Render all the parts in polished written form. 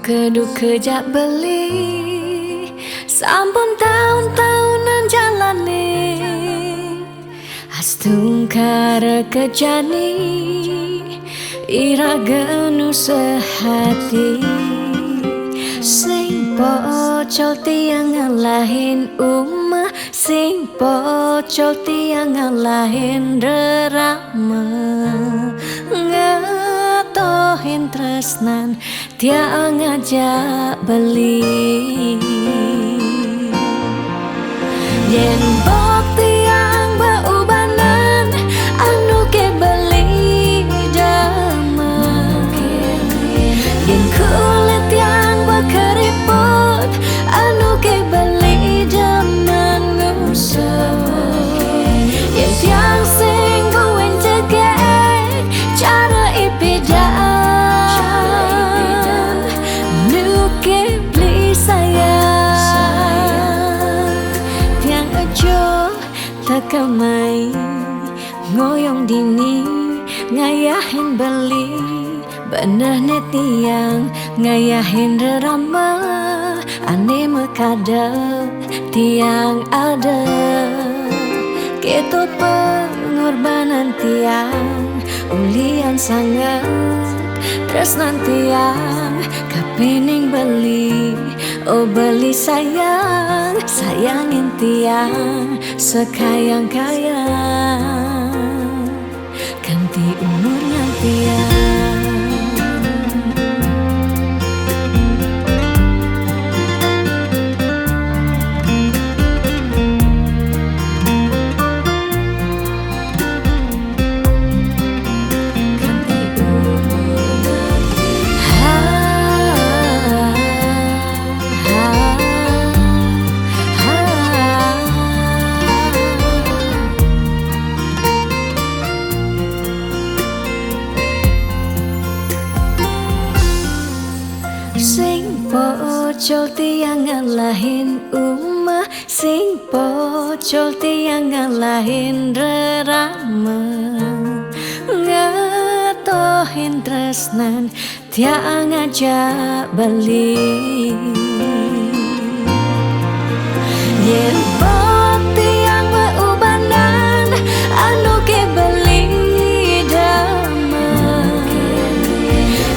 Keduk kejak beli sampun tahun-tahunan jalani astungkara kejani ira genu sehati sing pocol tiang ngalahin umah sing pocol tiang ngalahin rerama ngatohin tresnan tiang ngajak beli yen bok tiang beubanan anu ke beli dama yen kulit yang berkeriput anu ke beli dama ngusap yen tiang sing buin cegek cara ipidan nu ke beli sayang tiang aja takamai ngoyong dini ngayahin beli bener tiang ngayahin rerama ane mekadep tiang ada ketut pengorbanan tiang ulian sangat tresnan tiang kapening beli oh beli sayang sayangin tiang sekayang-kayang ganti umurnya tiang sing pocol tiang ngalahin umah sing pocol tiang ngalahin rerama ngatohin tresnan tiang ngajak beli yen bok tiang beubanan anu ke beli dama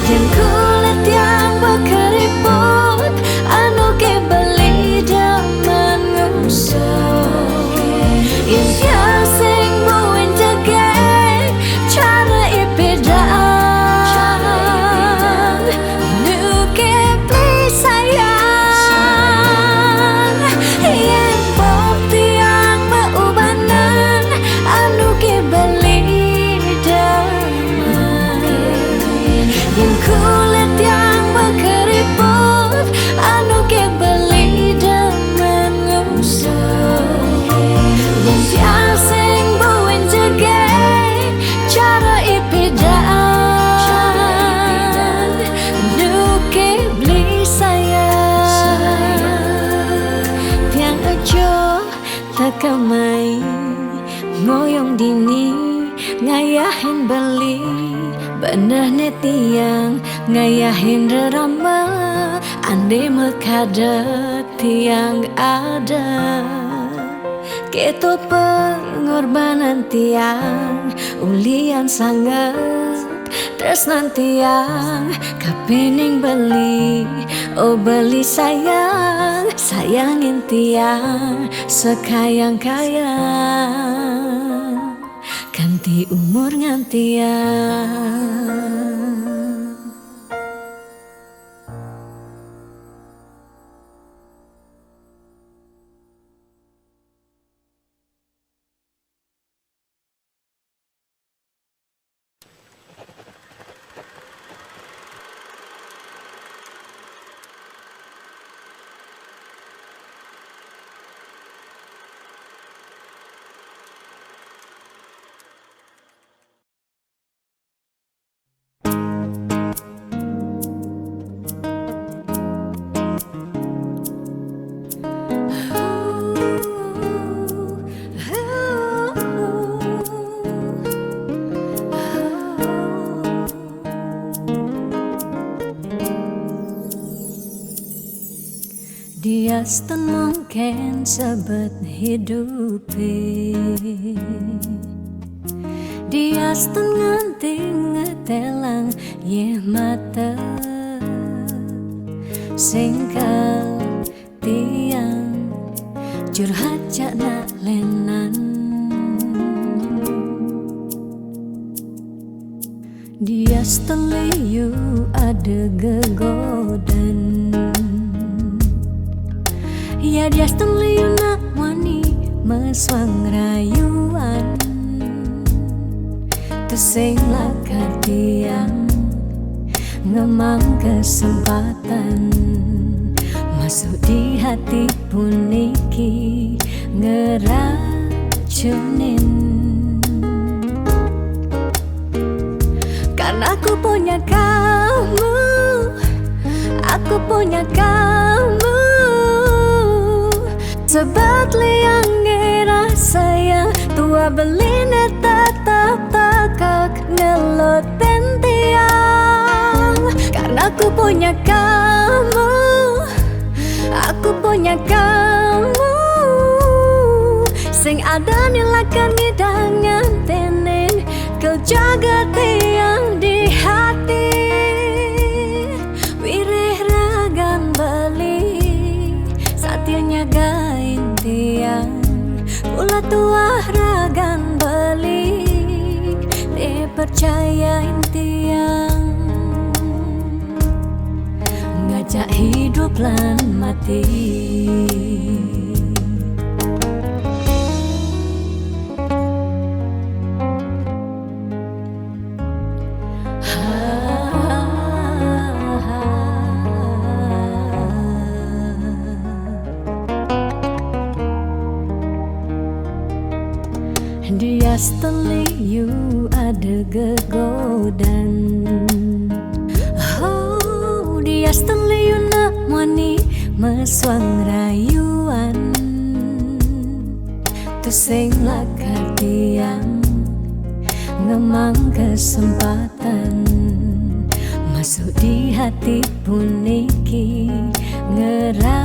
yen kulit yang berkeriput anu ke beli dama ngusap yen tiang sing buin cegek cara ipidan nu ke beli sayang yen bok tiang beubanan anu ke beli dama yen kulit yang berkeriput anu ke beli dama ngusap yen tiang sing buin cegek cara ipidan nu ke beli sayang tiang aja takamai ngoyong dini ngayahin beli bener tiang ngayahin rerama ande mekadep tiang ada ketut pengorbanan tiang ulian sangat tresnan tiang kapening beli oh beli sayang sayangin tiang sekayang-kayang ganti umur ngantiang Diastan mungkin sebet hidupi, diastan nganti ngetelang ye mata singkal tiang curhat cakna lenan. Diastan liyu ada gegodan, ya diastan liyu nak wani meswang rayuan. Tesing lakar tiang ngemang kesempatan masuk di hati puniki ngeracunin. Karena aku punya kamu, aku punya kamu, sebab liang ngerasa yang tua belina tetap takak ngelot tiang. Karena aku punya kamu, aku punya kamu, sing ada nilakan ngidangan tenin kau jaga tiang di hati. Wirih ragan beli saatnya nyagain tiang, pula tua ragan beli dipercayain tiang. Ngajak hidup lan mati. Diastan liyu ada gegodan, oh diastan liyu nak wani meswang rayuan. Tesing lakar tiang ngemang kesempatan masuk di hati puniki ngeracunin.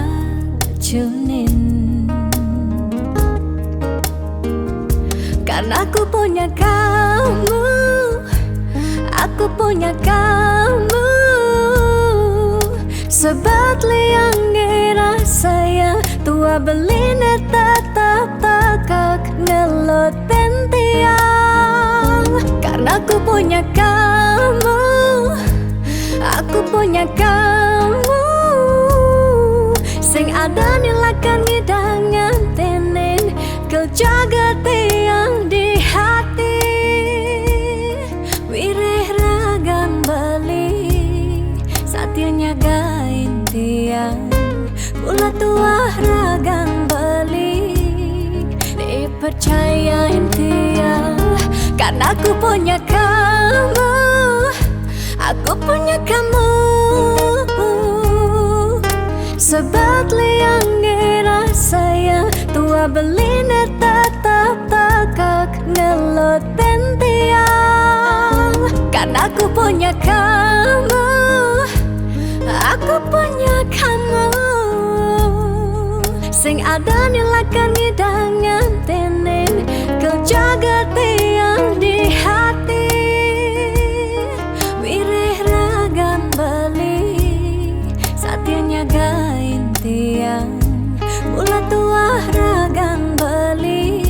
Karena aku punya kamu, aku punya kamu, sebab liang ngerasa yang tua belina tetap takak ngelot tiang. Karena aku punya kamu, aku punya kamu, sing ada nilakan ngidangan tenin kau jaga tiang di hati. Wirih ragan beli saatnya nyagain tiang, pula tua ragan beli dipercayain tiang. Karena aku punya kamu, aku punya kamu, sebab liang ngerasa yang tua belina tetap takak ngelot tiang. Karena aku punya kamu, aku punya kamu, sing ada nilakan ngidangan tenin kau jaga tiang di hati. Wirih ragan beli saatnya nyagain tiang, pula tua ragan beli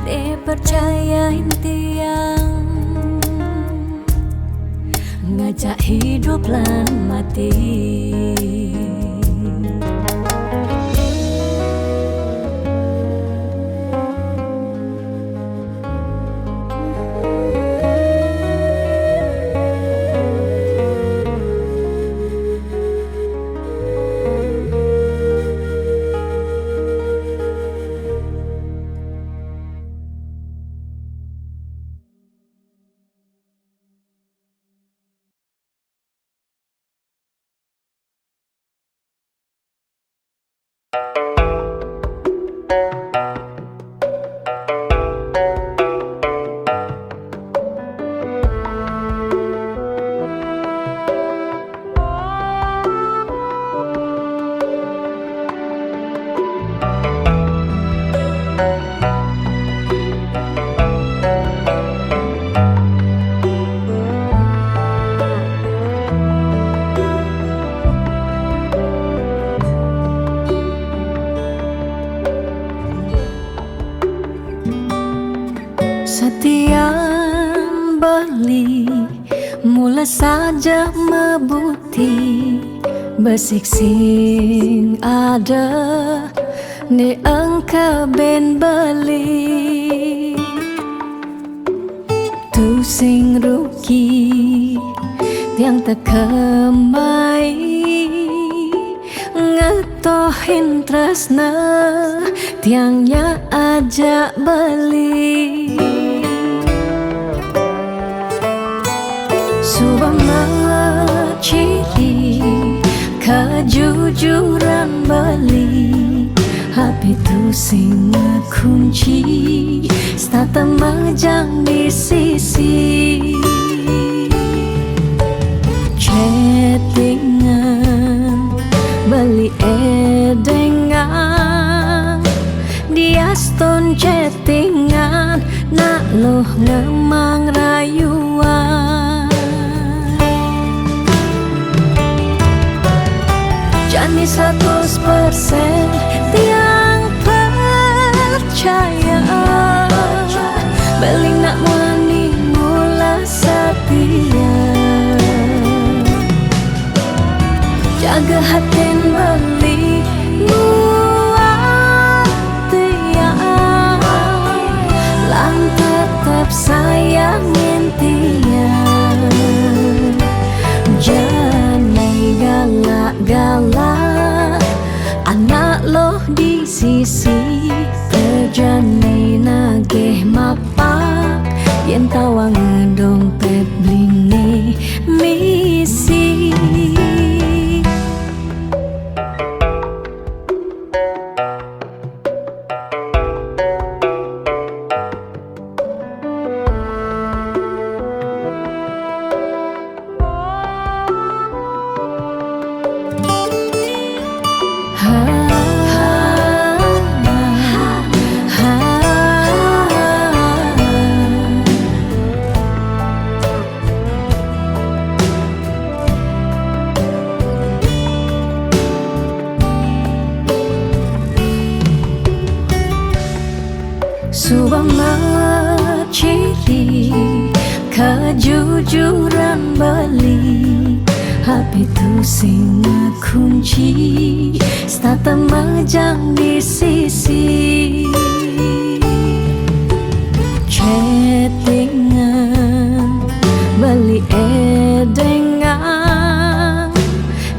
dipercayain tiang. Ngajak hidup lan mati. saja mebuti besik sing ada ni engkau ben beli tu sing rugi tiang tak kemai ngetohin tresna tiangnya ajak beli subang ciri kejujuran beli hati tu sing kunci stata majang di sisi chattingan beli edengan dia stone chattingan nak loh ngemang rayuan jani 100% tiang percaya beling nak wani mula setia jaga hatin beli muat tiang lang tetap sayangin tiang janai galak-galak anak loh di sisi terjanai nageh mapak yen tawang dompet blingi misi subang ciri kejujuran beli hati tu sing kunci stata majang di sisi chattingan beli edengan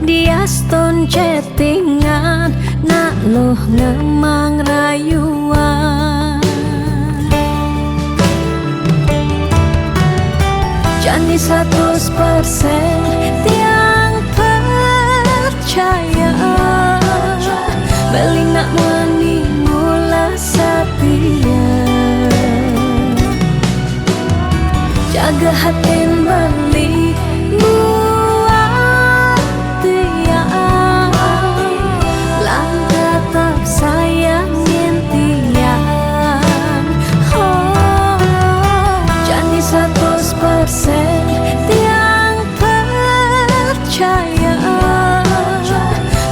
dia stone chattingan nak loh ngemang rayuan jani 100% tiang percaya beling nak wani mula setia jaga hatin beli muat tiang lang tetap sayangin tiang jani 100% tiang percaya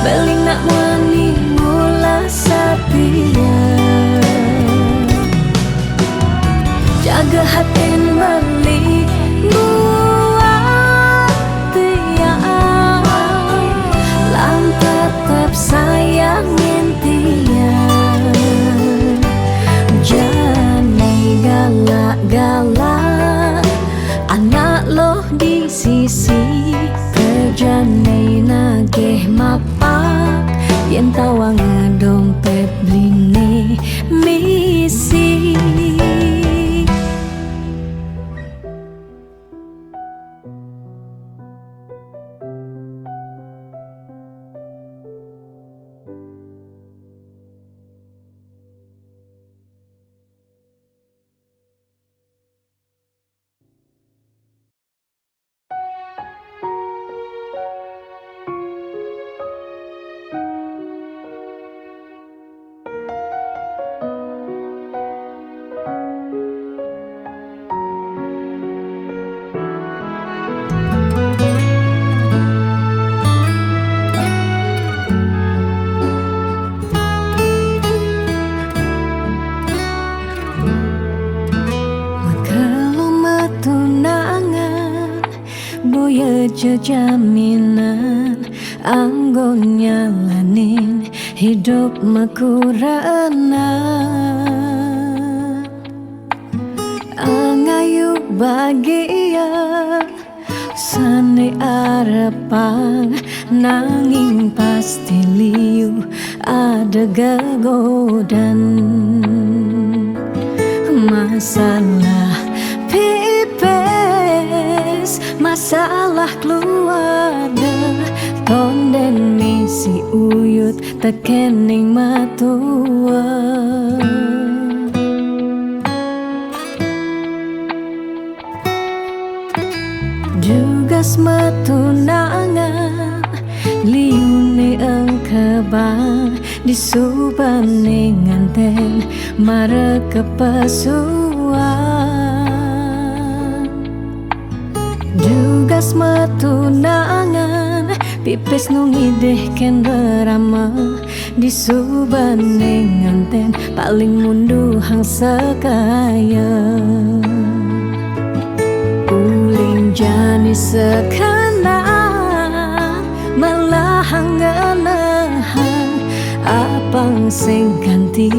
beling nak wani mula setia jaga hatin beli muat tiang lang tetap sayangin tiang janai galak-galak anak loh di sisi terjanai nageh mapak yen tawang dompet blingi misi ya jaminan anggo nyalanin hidup makurana angayu bahagia sane arepan nanging pasti liu ada gegodan masalah pipes masalah keluarga tonden misi uyut tekening matua Jugas matunangan liune engkebang disubane nganten mare kepasuan Jugas matunangan pipes nungideh ken berama disubane nganten paling munduhang sekaya uling jani sekanan melahang ngelahan apang sing ganti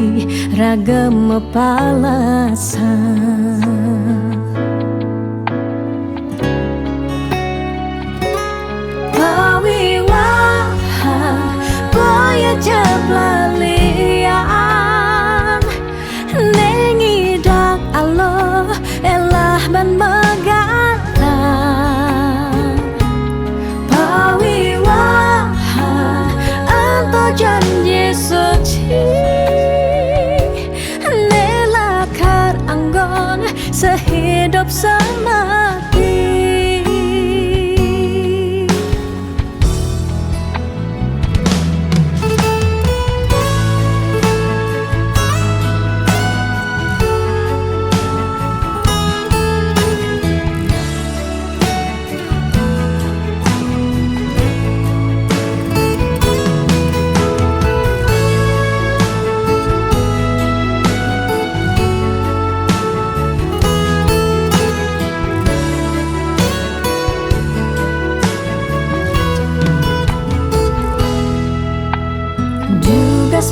ragam palasan pawiwahan boya jablalian nengidak Allah elah ban janji suci nelakar anggon sehidup semati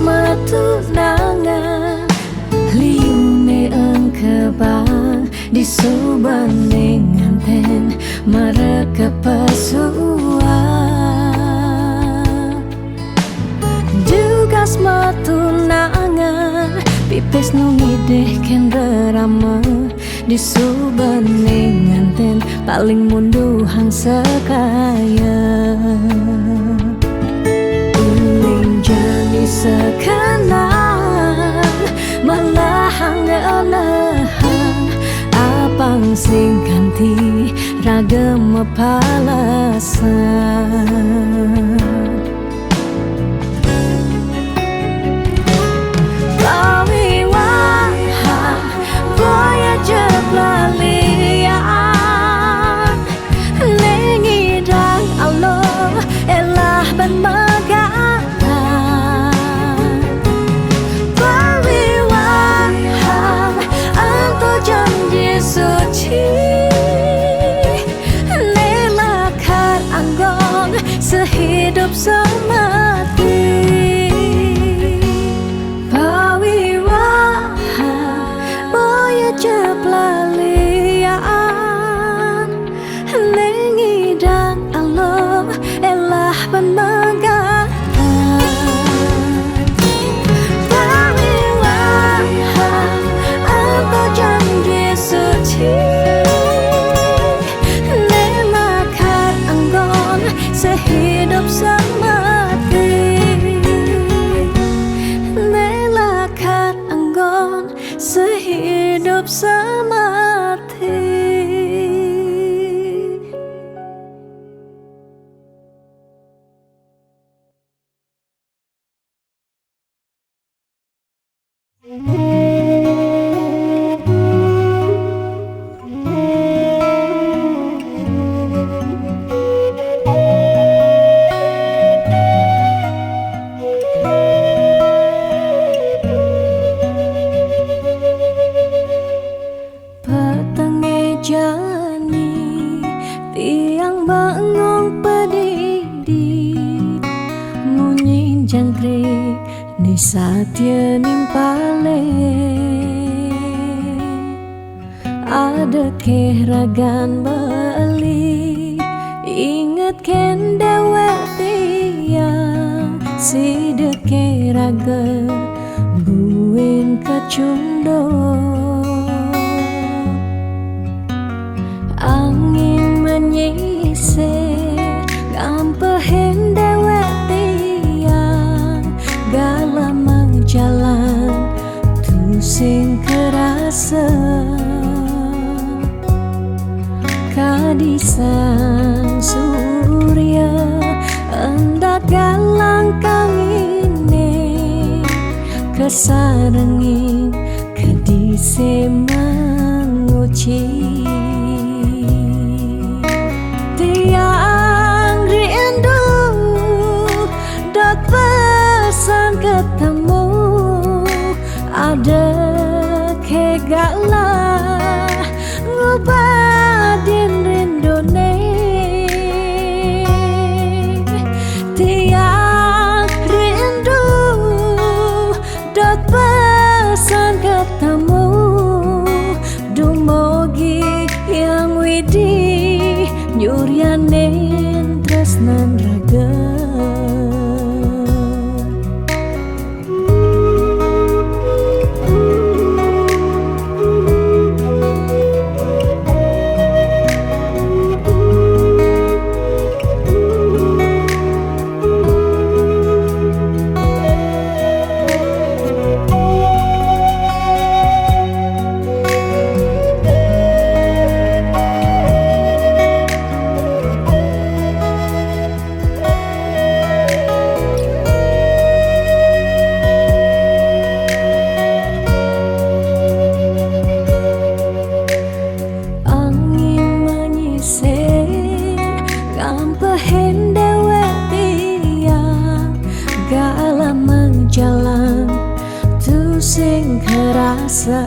matunangan liune engkebang disubane nganten mare kepasuan Jugas matunangan pipes nungideh ken berama disubane nganten paling munduhang sekaya jani sekanan melahang ngelahan apang sing ganti ragam palasan pawiwahan boya jablalian nengidang Allah elah ban suci nelakar anggon sehidup semati pawiwahan boya jablalian nengidang Allah elah ban nelakar anggon sehidup semati nelakar anggon sehidup semati Petenge jani tiang Satya nimpale ada kehragan bali ingat ken dewek tiang si deke raga buin kacundo angin menyisir ngampehen dewek tiang galamang jalan tusing kerasa kadisan surya hendak galang kangine kesarengin kedise menguci tiang rindu dot pesan ketemu ada kegalah ngubadin rindone tiang rindu dot pesan ketemu dumogi yang widi nyuryanin tresnan raga jalan tusing kerasa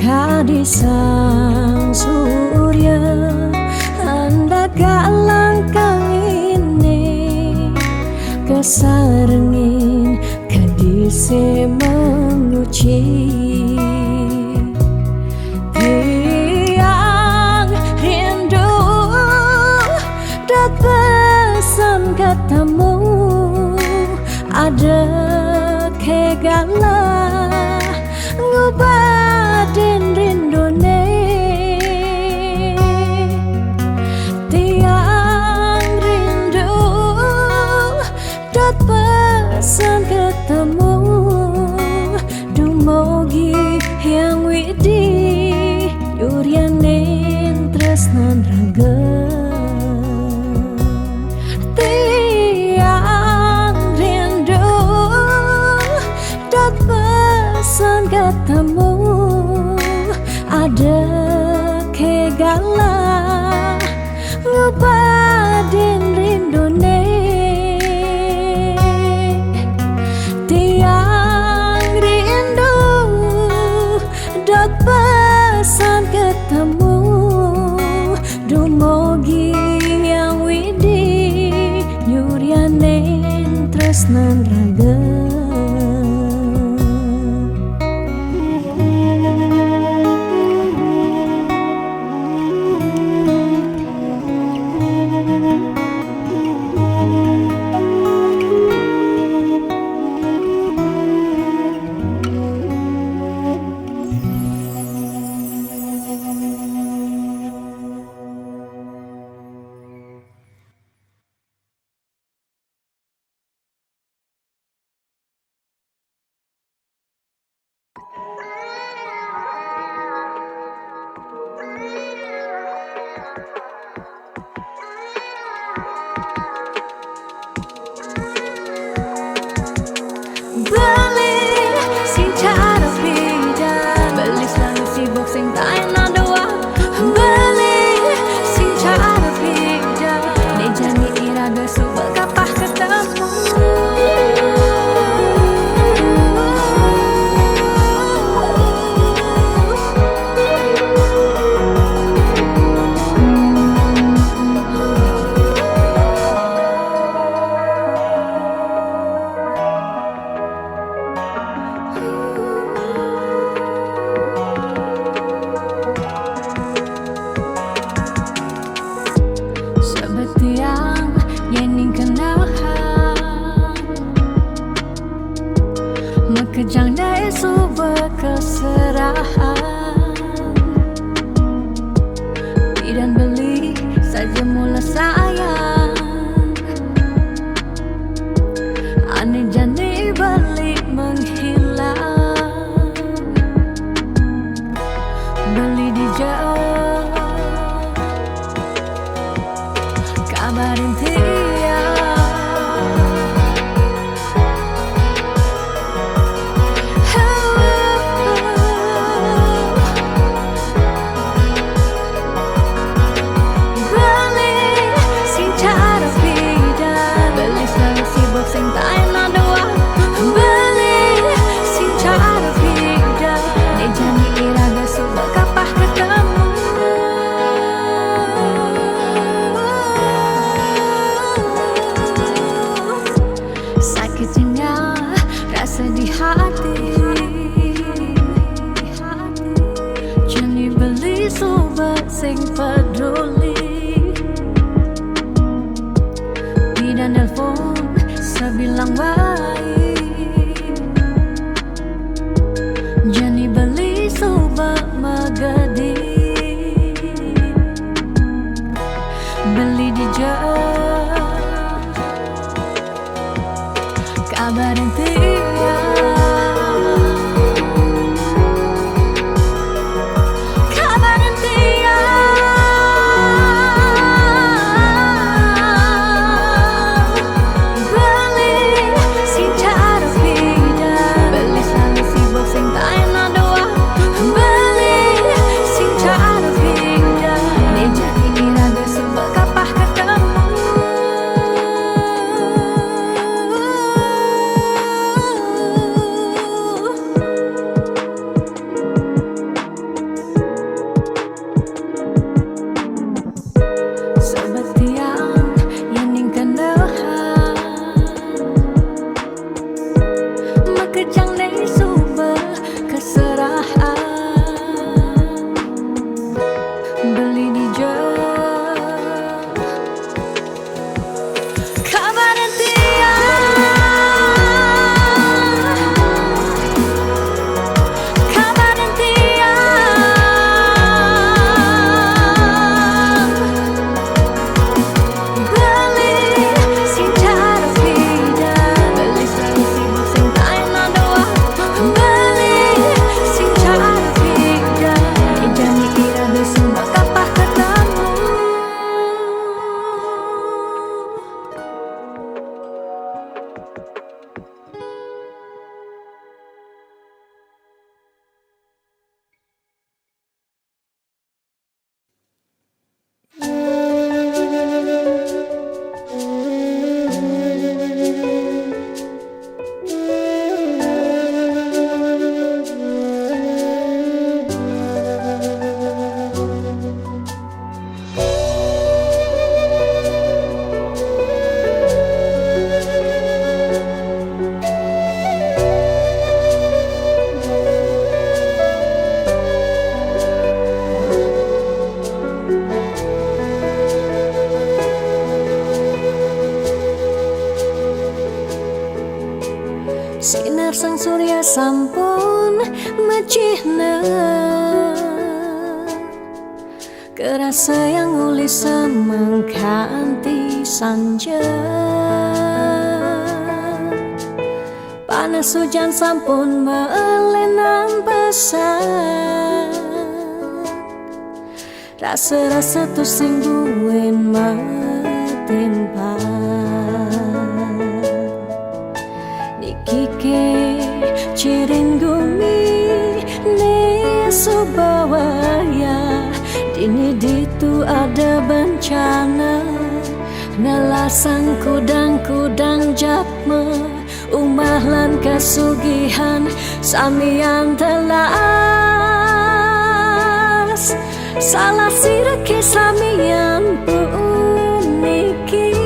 kadisang surya hendak galang kangine kesarengin kadise menguci tiang rindu dat pesan ketemu ada kegalah ngubadin rindone tiang rindu dot pesan ketemu dumogi yang widi nyuryanin tresnan raga pesan ketemu ada kegalah ngubadin rindone tiang rindu dot pesan ketemu dumo kesalahan. Dan beli saja mula sayang. Aneh jani balik menghilang. Beli di jauh kabarin dia. Sing tay na doa balik sing cara beda ni jani iraga sudah kapah ketemu. Sakitnya rasa di hati, jani beli sobat sing peduli. Tidak nelfon bilang baik, jani beli sobat magadi. Beli di jauh kabarin dia. Sinar sang surya sampun mecihna kerasa yang uli semangkanti sanja. Panas hujan sampun melenang pesan, rasa-rasa tu sing buin matimpa. Kike ciring gumi ne subawaya, dini ditu ada bencana. Nelasang kudang-kudang japme, umah lan kasugihan samian telas. Salah sirake samian puniki,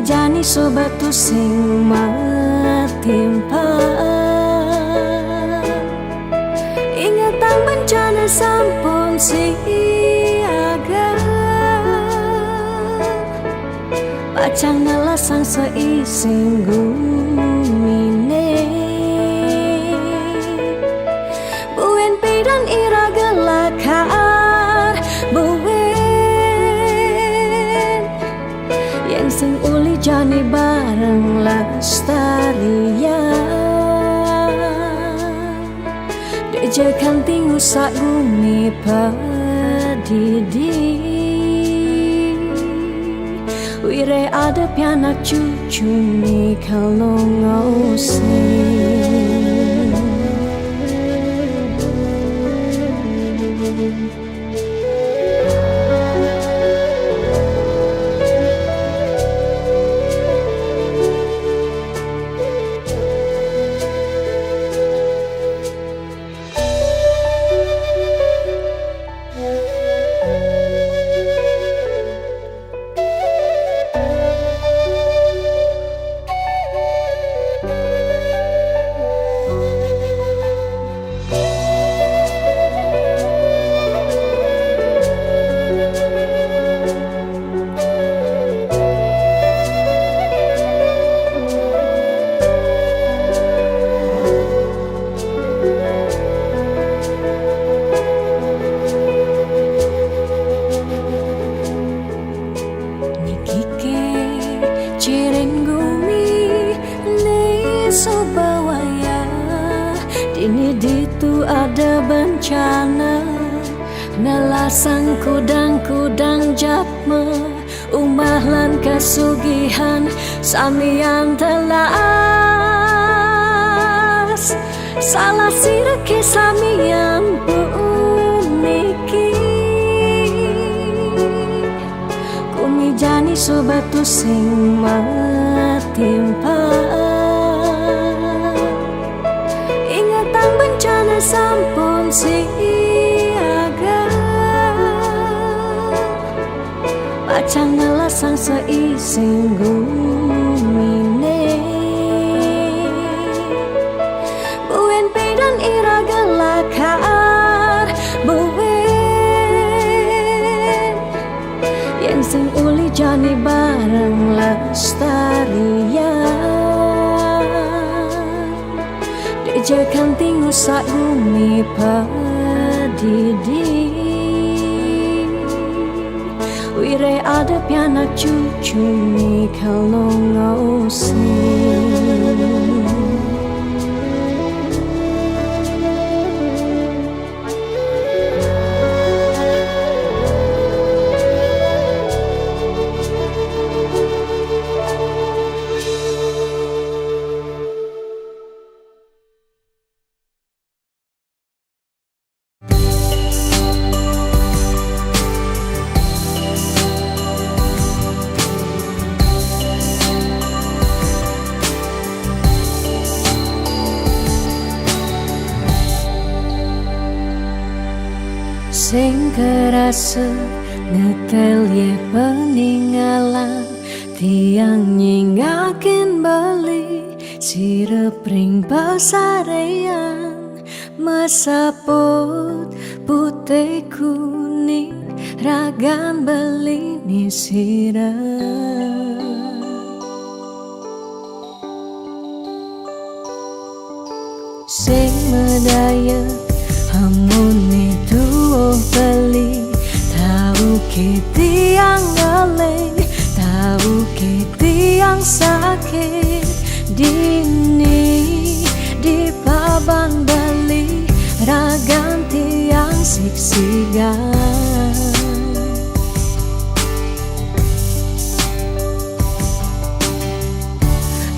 jani sobat tu sing matimpa. Ingatan bencana sampun siaga, pacang nelasang seising gumine. lestarian Dejekan tinggu sak bumi pedidi Wire ada pianak cucu ni kalau ngosing Dini ditu ada bencana Nalasang kudang-kudang japme Umah lan kasugihan Samian telas Salah sirake samian puniki Kumi jani sobatu sing matimpa Bencana sampun siaga Pacang ngelasang seising gumine Buen pedan ira gelakar Buen Yang sing uli jani bareng lestarian Dejekan tinggu sak bumi pedidi Wire ada pianak cucu ni kalau ngosing Sing kerasa ngetel ye peninggalan Tiang nyingakin bali Sirepring pasarean Mesaput putih kuning Ragan beli ni sirah Sing medaya Hamuni tuo beli Tahu kiti yang ngeleng Tahu kiti yang sakit Dini di paban beli Ragan tiang siksigan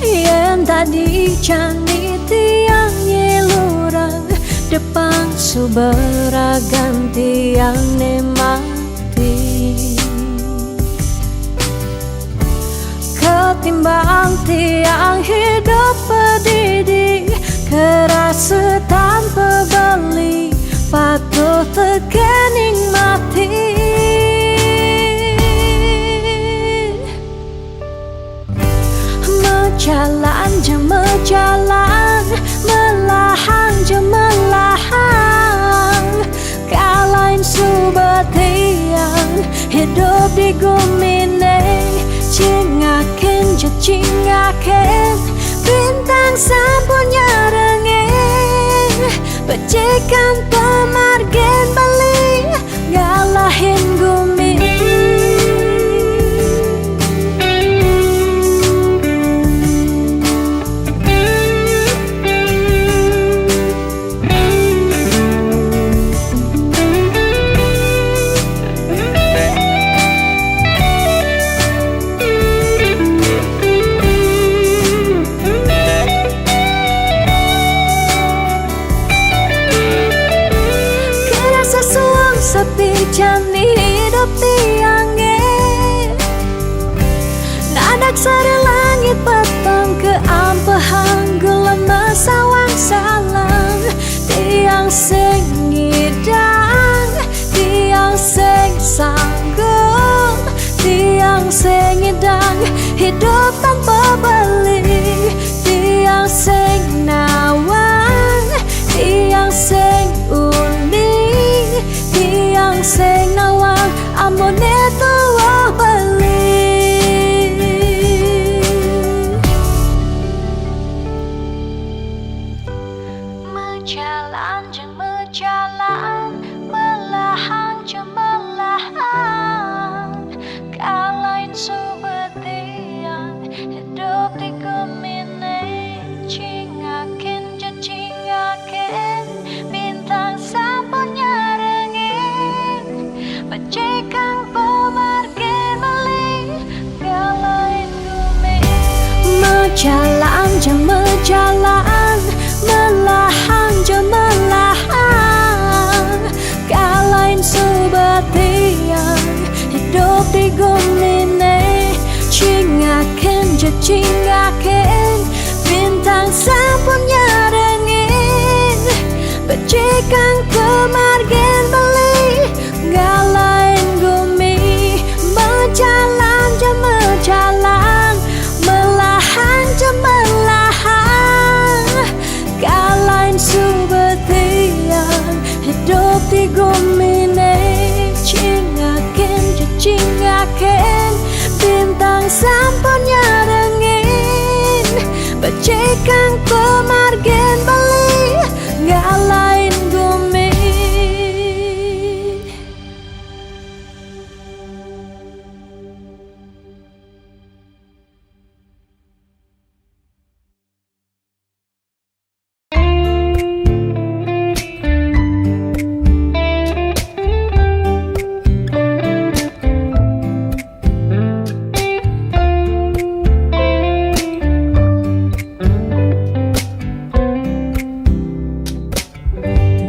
Yang tadi cani tiang nyelurang Depan suberagan tiang nemati Ketimbang tiang hidup pedidi Kerasa tanpa beli Patuh tekening mati Mejalan je mejalan Melahang je melahang Kalain subatiang Hidup di gumine Cingakin je cingakin Bintang sapunya rengeng Pecikan pemargen beli Ngalahin gumi Aksara langit petang keampahan gelem sawang salang. Tiang sing ngidang, tiang sing sanggup, tiang sing ngidang hidup tanpa balik. Tiang sing nawang, tiang sing uning, tiang sing nawang amone tuwa balik. Berjalan jeng berjalan, melahan jeng melahan, kalain subetian hidup di gemini. Cingakin je cingakin, bintang sampun nyarengin, becekang pemargin meli, kalain gumi. Berjalan jeng berjalan, melahan je melahan, kalain subatian hidup di gumine. Cingaken je cingaken, bintang sampun nyarengin, becekang kemargen beli, kalain gumi. Berjalan je berjalan, melahan je melahan, kalain subetian hidup di gumine. Cingaken je cingaken, bintang sampun nyarengin, becekang pemargen beli, kalain gumi.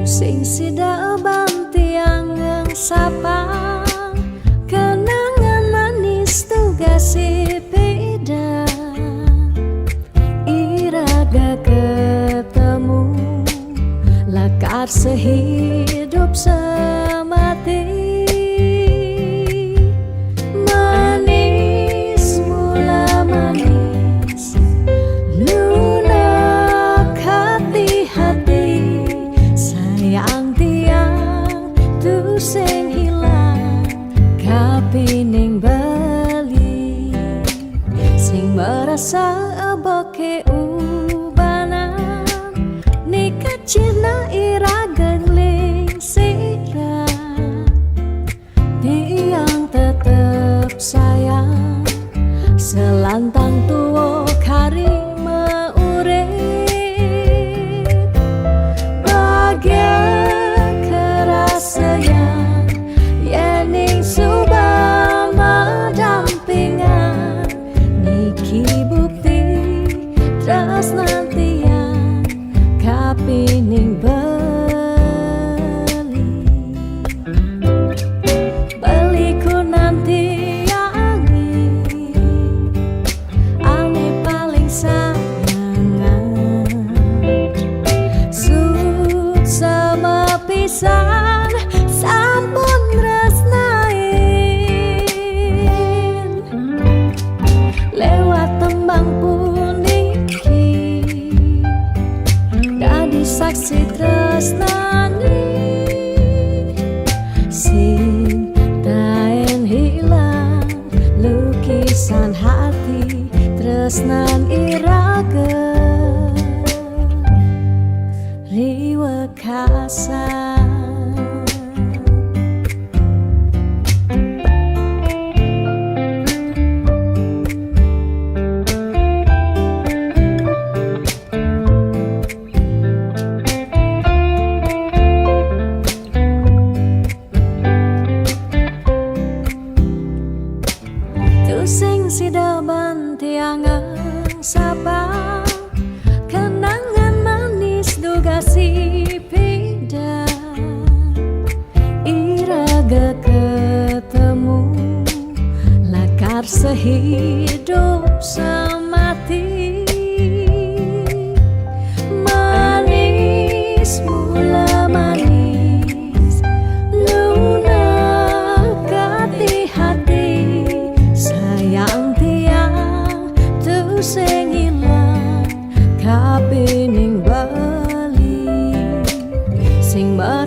Sing sida bantiang sapang, kenangan manis tugas sepeda. Iraga ketemu, lakar sehidup semati. Manis mula manis, lunak hati-hati. Sayang tiang tu sing hilang, kapining bali, sing merasa aboke ubanan, nikah cina iraga gling sirah. Tiang tetep sayang, selantang tuwo kari meurip. Kerasayang yening subama dampingan, niki bukti tresnantian kapining beliku nanti yangi, ane paling sayangan. Suk sama pisan sampun tresnain, lewat tembang puniki dadi saksi tresnani. Sing taen hilang lukisan hati tresnan iraga riwa kasa. Sing sida bantiangan sapa, kenangan manis duga si peda. Iraga ketemu, lakar sehidup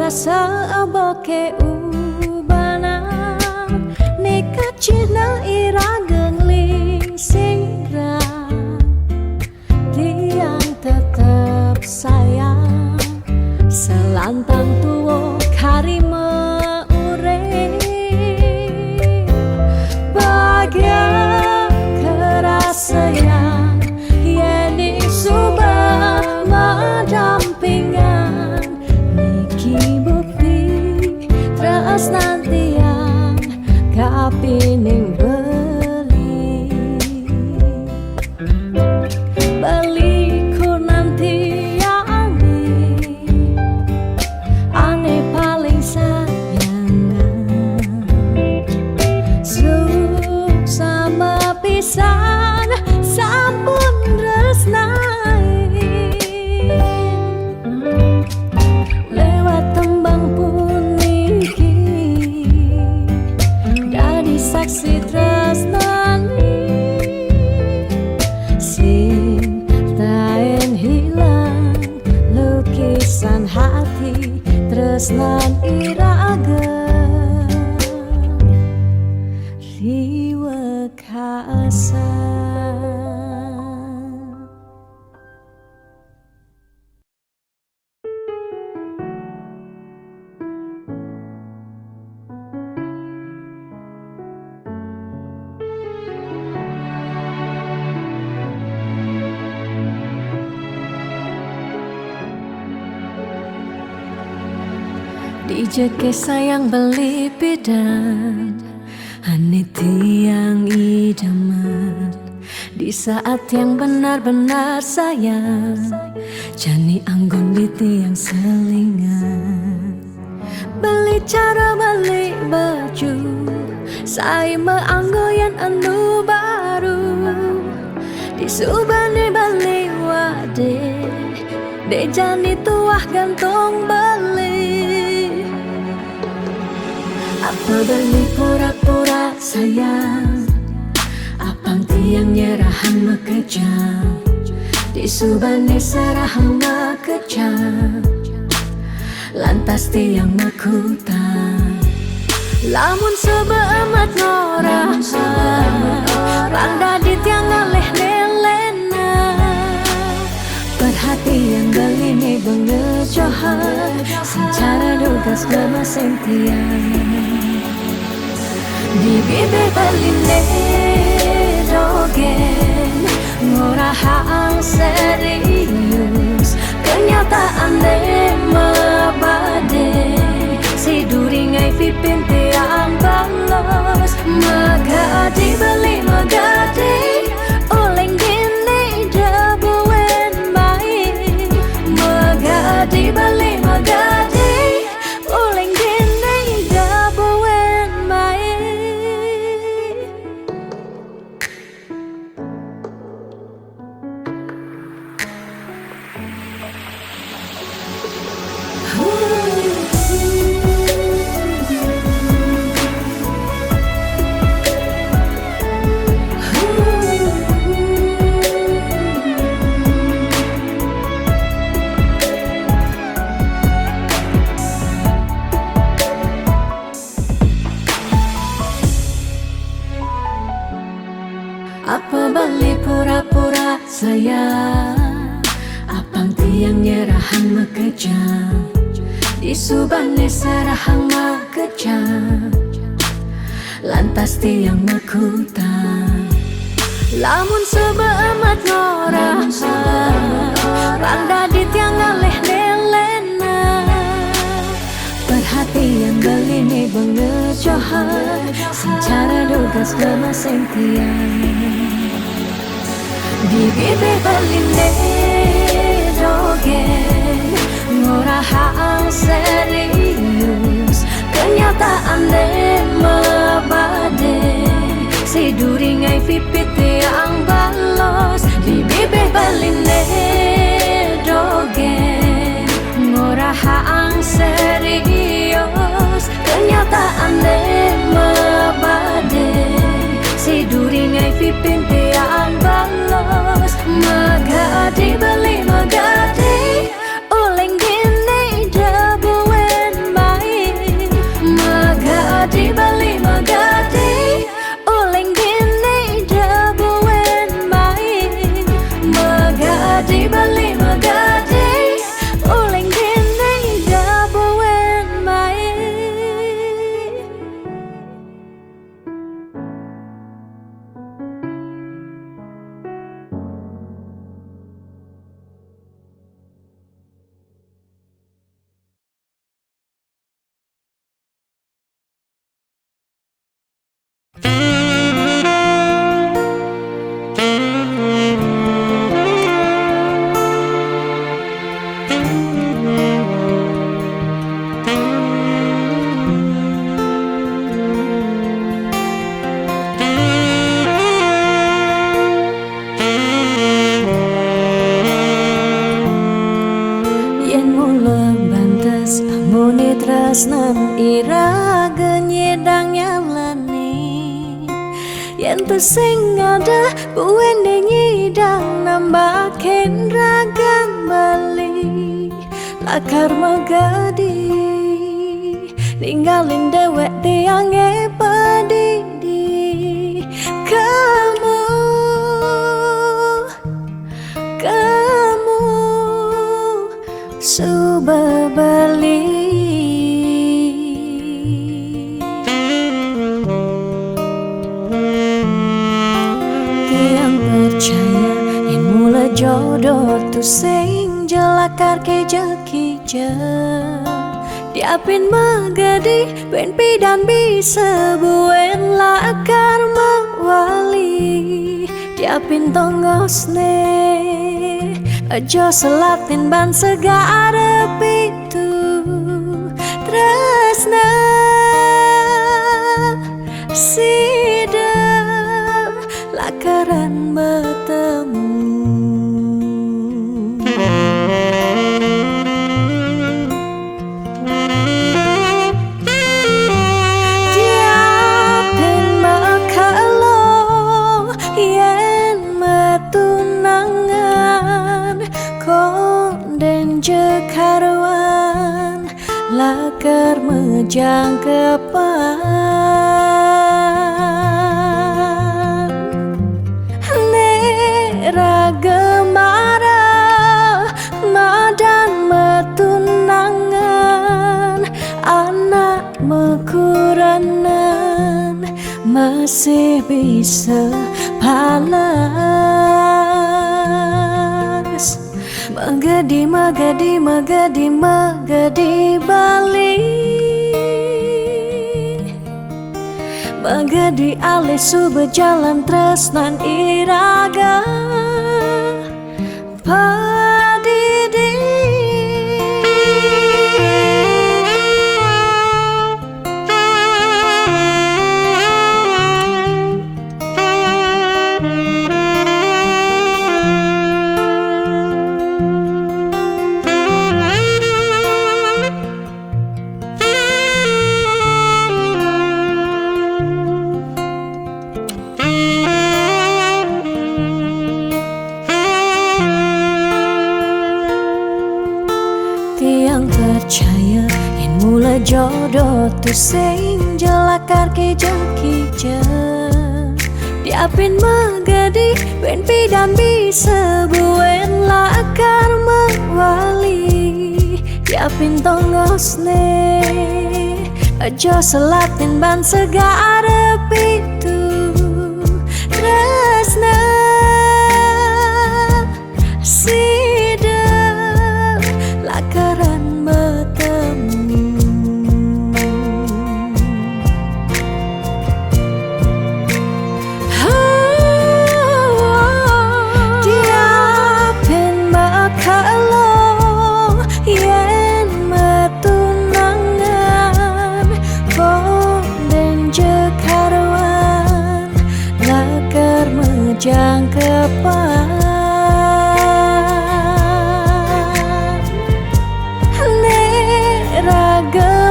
rasa aboke ubanan Nika cina ira gengling singra Tiang tetap sayang Selantang tuo karima ureng Bahagia kerasayang Yeni subah mendampingan Niki bukti terus nanti yang kapining beli Beliku nanti yang Ane paling sayangan Sama pisan sampun resnai Lewat tembang puniki Dadi saksi tresnani Sing taen hilang lukisan hati tresnan iraga Riwa kasa Dijeke sayang beli bidan Ane tiang idaman Di saat yang benar-benar sayang Jani anggon di tiang selingan Beli cara beli baju Saya meanggoyan anu baru Di subane beli wade De jani tuah gantung beli Apa beli pura-pura sayang Apang tiang nyerahan makejam Di subane serahan makejam Lantas tiang makutang Lamun sebeamat ngorah Randa di tiang ngaleh nelena Perhatian beli nih bengejohan Secara dugas memaseng tiang Di bibir beline dogen Ngorahang serius Kenyataan mabade Si duringai pipin tiang balos Magadi beli magadi Oleng gini dabuen baik Magadi beli magadi Oleng gini dabuen baik Apa beli pura-pura sayang Apang tiang nyerahan makejam Di subane serahang makejam Lantas tiang makutang Lamun sebeamat ngorah Randa di tiang ngaleh nelena Perhatian beli nih bengejohan Secara dugas memaseng tiang Di bibir beline dogen Ngorahang serius Kenyataan mabade Si duringai pipit tiang balos Di bibir beline dogen Ngorahang serius Kenyataan mabade Si duringai pipin tiang balos Magadi beli magadi Oleng gini dabuen Muni tresnan iraga nyedang nyalani yen tu sing ada buwene nyidang nambahin ragan bali lakar magadi ninggalin dewek tiange padidi kamu suba bali tiang percaya yang mula jodoh tu sing jelakar ke jekija diapin magadi ben pidan bisa buen lakar mawali diapin tongosne aja selatin ban segara pitu tresna sida lakaran bertemu diapin makalo yen matunangan konden jekarwan lakar mejang kepan nera marah madan metunangan anak mekuranan masih bisa panas magadi bali magadi alisu berjalan tresnan iraga padidi tiang percaya yang mula jodoh tu sing jelakar ke jekija diapin magadi ben pidan bisa buen lakar mawali diapin tongosne aja selatin ban segara pitu tresna sida lakaran bertemu diapin makalo yen matunangan konden jekarwan lakar mejang kepan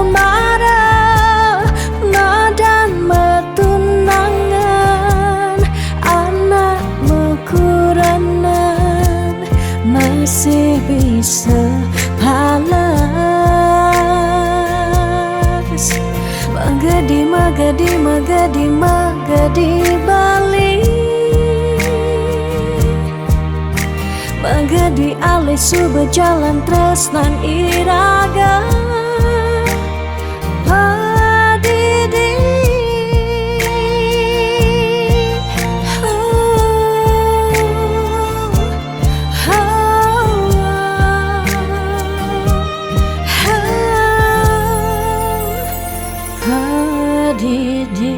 marah madan metunangan anak mekuranan masih bisa panas magadi bali magadi alisu berjalan tresnan iraga padidi padidi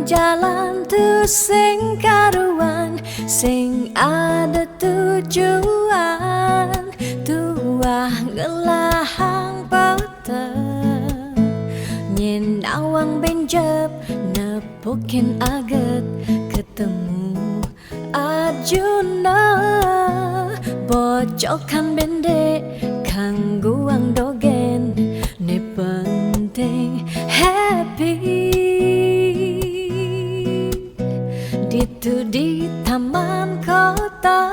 jalan tu sing karuan, sing ada tujuan, tuah ngelahang peteng, nyen awang benjep nepukin aget ketemu Arjuna, bocokan bendek kangguang dogen, ne penting happy. Ditu di taman kota,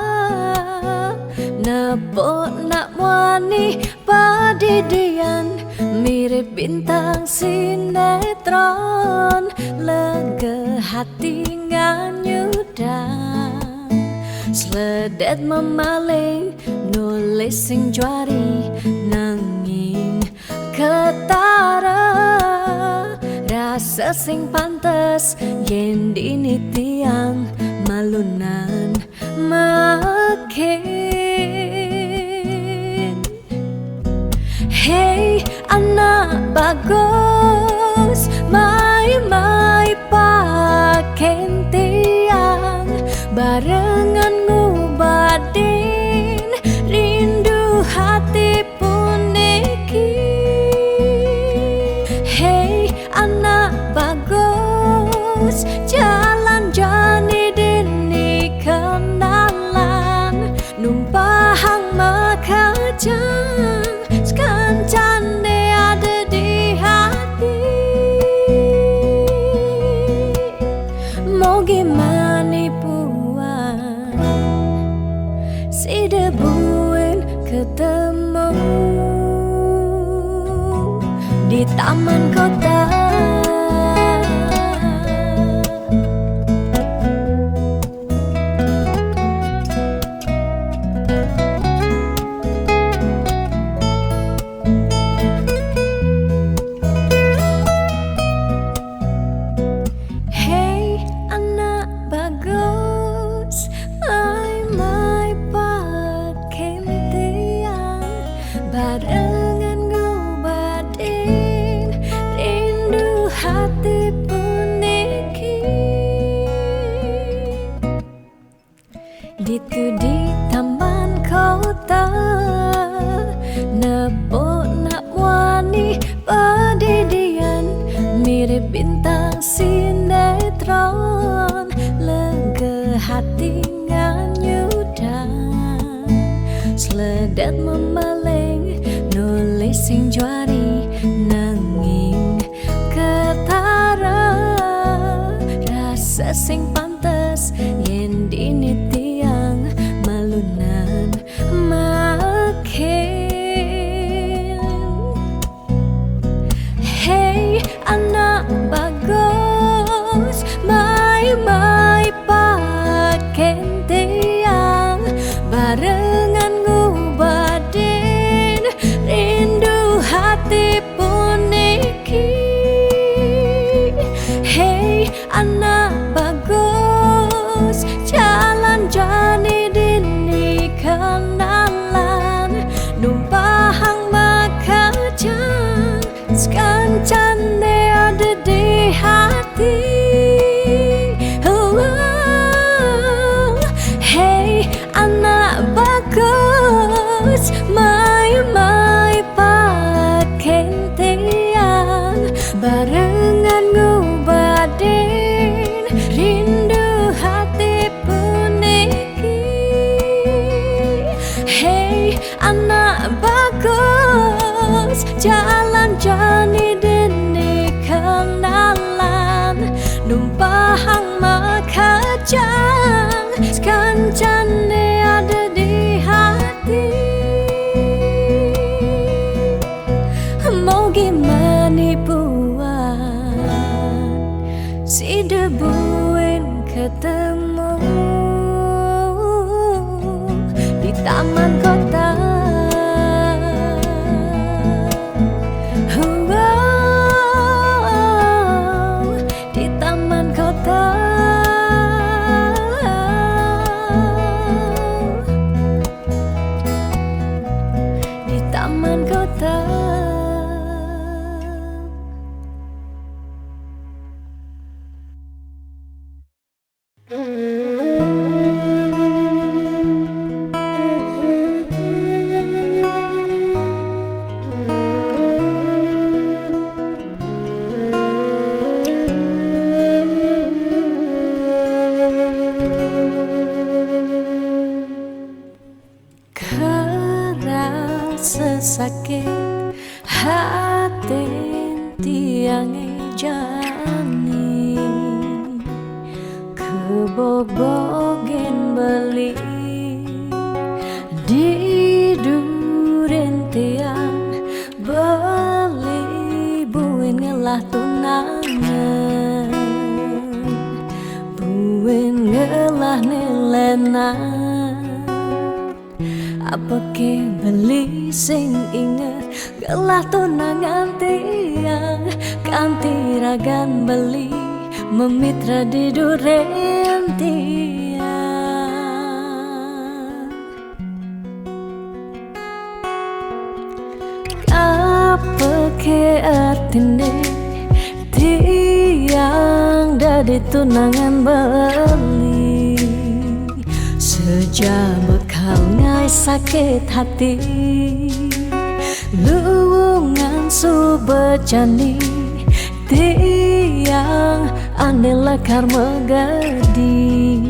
nepok nak wani padidian, mirip bintang sinetron, lega hati nganyudan, sledet memaling nulis sing juari nanging ketara, rasa sing pantes yen dini tiang malunan makin. Hey anak bagus, mai paken tiang, barengan ngubadin rindu hati puniki. Hey anak bagus, jalan jani dini kenalan, numpahang makajang, sekancane ada di hati. Mau gimana puan, si debuin ketemu di taman kota. Hey anak bagus, mai pakai tiang, barengan ngobadin rindu hati puniki. Ditu di taman kota, nepok nak wani padidian, mirip bintang sinetron, lega hati nganyudan, sledet memaling nulis sing juari nanging ketara, rasa sing pantes yen dini tiang malunan makin. Hey anak bagus, mai paken tiang, barengan ngubadin rindu hati puniki. Hey anak bagus, jalan jani dini kenalan, numpahang makajang, sekancane ada di hati. Hey anak bagus, mai paken tiang, barengan ngubadin rindu hati puniki. Hey anak bagus, jalan jani dini kenalan, numpahang makajang, sekancane ada di hati. Mau gimana puan, si debuin ketemu di taman kota. Di taman kota. Di taman kota. sakit hati tiang jani kebobogen beli di duren tiang beli buin ngelah tunangan buin ngelah nelena apa ke beli sing inget gelah tunangan tiang kanti ragan beli memitra di duren tiang apa ke artine tiang dari tunangan beli sejak bekal ngai sakit hati luwungan subecani tiang ane lekar megadi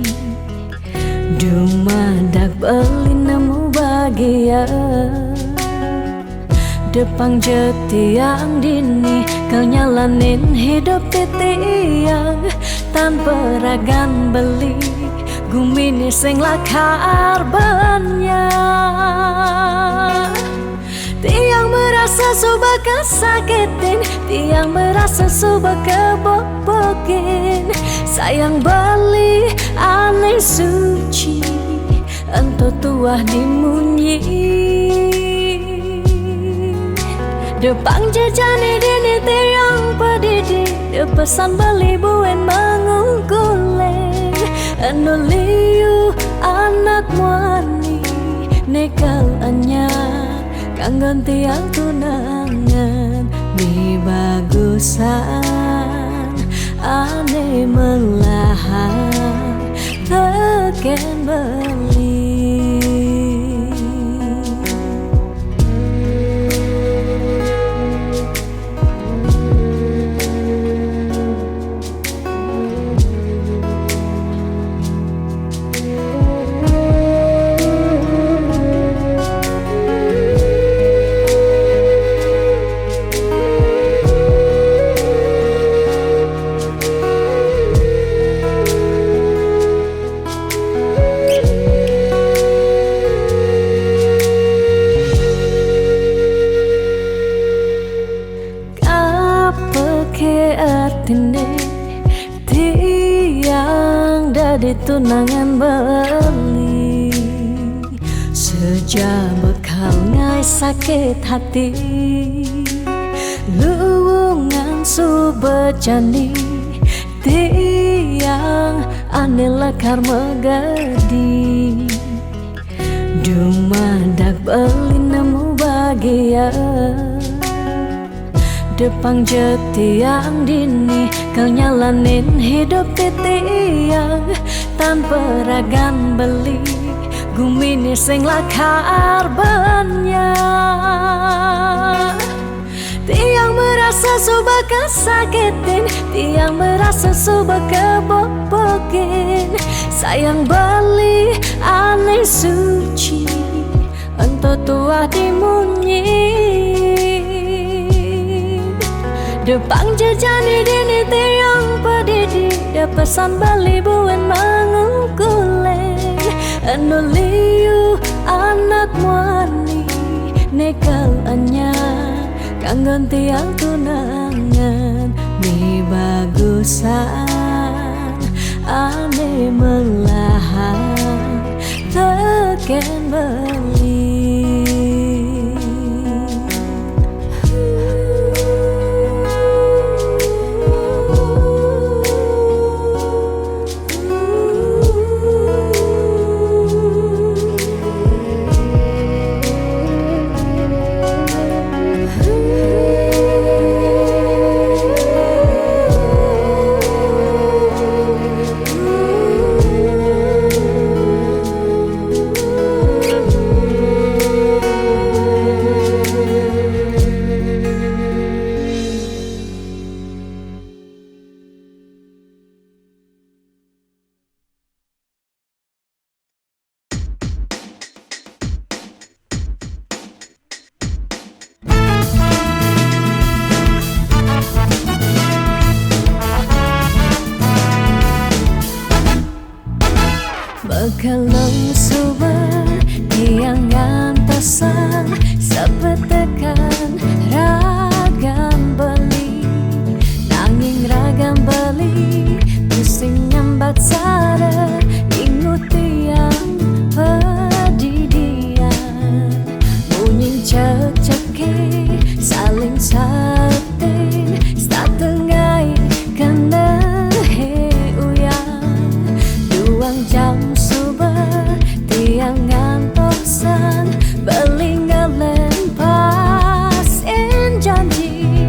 dumadak beli nemu bahagia depang jetiang dini kau nyalanin hidup tiang tanpa ragan beli gumini sing lakar banyak tiang merasa suba kesakitin tiang merasa suba kebobokin sayang beli aneh suci ento tuah dimunyi depang jejani dini tiang pedidi depesan beli buen mengungkuleng anu liu anak wani nekal anya kanggon tiang tunangan mi bagusan ane melahan teken beli tiang dari tunangan beli sejak bekal ngai sakit hati luwungan subecani tiang ane lekar megadi dumadak beli nemu bahagia depang jetiang dini kau nyalanin hidup tiang tanpa ragan beli gumini sing lakar banyak tiang merasa suba kesakitin tiang merasa suba kebobokin sayang beli aneh suci ento tuah dimunyi depang jejani dini tiang pedidi depesan beli buen mengungkuleng anu liu anak wani nekal anya kanggon tiang tunangan mi bagusan ane melahan teken beli Mekelung suber tiang ngantosan sepetekan ragam beli nanging ragam beli pusing nyambat sare inguti yang pedidian bunyi cek-ceki saling satin setengai kena he uyang duang jam tiang ngantosan belingalen pasin janji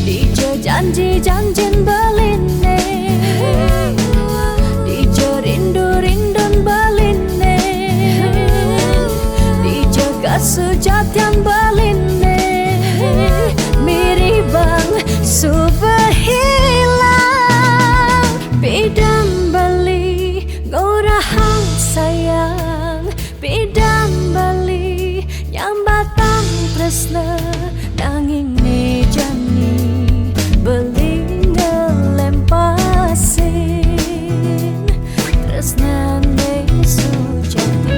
dijo janji-janjin beline dijo rindu-rindun beline dijo kesujatian beline miribang super hilang bidam beli ngurahang sayang bidam bali nyambatang tresna nanging nejani beli ngelempasin tresna ne sujati.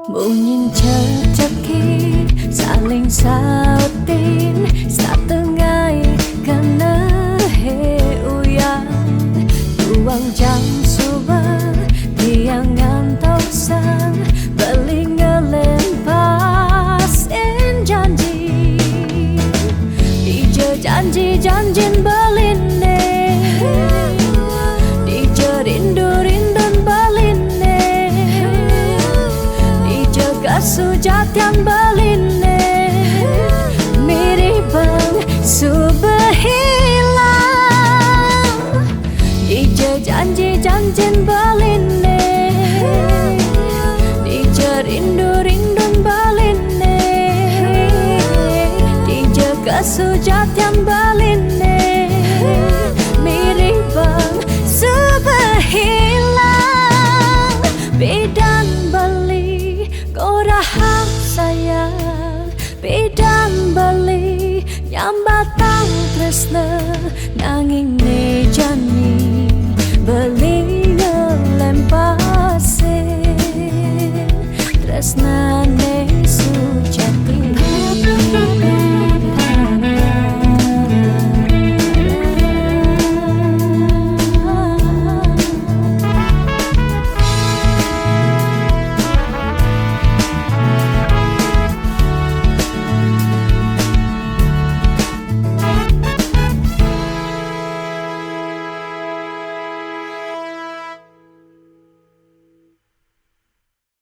Bunyin cek-ceki saling sautin setengai kena he uyang duang jam subuh tiang ngantosan belingelen pasin janji dijo janji-janjin beline dijo rindu-rindun beline sujatian beline miribang super hilang dijo janji-janjin beline dijo rindu-rindun beline dijo kesujatian